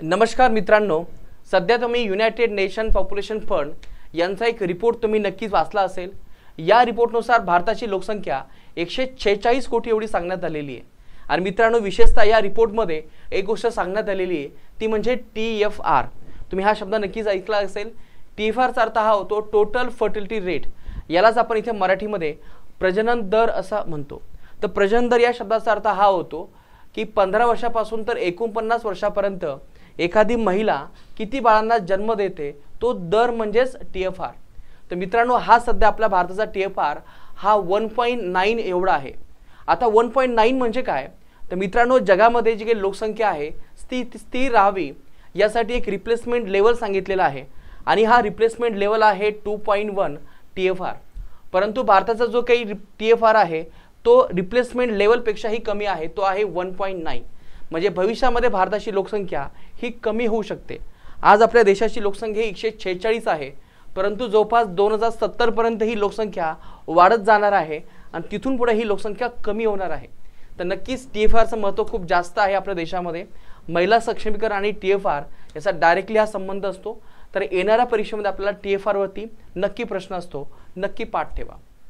नमस्कार मित्रांनो, सध्या तुम्ही युनायटेड नेशन पॉप्युलेशन फंड यांचा एक रिपोर्ट तुम्ही नक्कीच वाचला असेल। या रिपोर्टनुसार भारताची लोकसंख्या 146 कोटी एवढी सांगण्यात आलेली आहे। आणि मित्रांनो, विशेषतः या रिपोर्टमध्ये एक गोष्ट सांगण्यात आलेली आहे ती म्हणजे TFR। तुम्ही हा शब्द नक्कीच ऐकला असेल। TFR चा अर्थ हा होतो टोटल फर्टिलिटी रेट, यालाच आपण इथे मराठीमध्ये प्रजनन दर असा म्हणतो। तर प्रजनन दर या शब्दाचा अर्थ हा होतो की 15 वर्षापासून तर 49 वर्षापर्यंत एखादी महिला किती बाळांना जन्म देते तो दर म्हणजेच TFR। तर मित्रांनो, हा सध्या आपल्या भारताचा TFR हा 1.9 एवढा आहे। आता 1.9 म्हणजे काय? तर मित्रांनो, जगामध्ये जी काही लोकसंख्या आहे ती स्थिर राहावी यासाठी एक रिप्लेसमेंट लेवल सांगितलेला आहे आणि हा रिप्लेसमेंट लेवल आहे 2.1 TFR। परंतु भारताचा जो काही TFR आहे तो रिप्लेसमेंट लेवलपेक्षाही कमी आहे, तो आहे 1.9। म्हणजे भविष्यामध्ये भारताची लोकसंख्या ही कमी होऊ शकते। आज आपल्या देशाची लोकसंख्या 146 आहे, परंतु जवळपास 2070 पर्यंत ही लोकसंख्या वाढत जाणार आहे आणि तिथून पुढे ही लोकसंख्या कमी होणार आहे। तर नक्कीच TFRचं महत्त्व खूप जास्त आहे आपल्या देशामध्ये। महिला सक्षमीकरण आणि TFR याचा डायरेक्टली हा संबंध असतो। तर येणाऱ्या परीक्षेमध्ये आपल्याला TFR वरती नक्की प्रश्न असतो, नक्की पाठ ठेवा।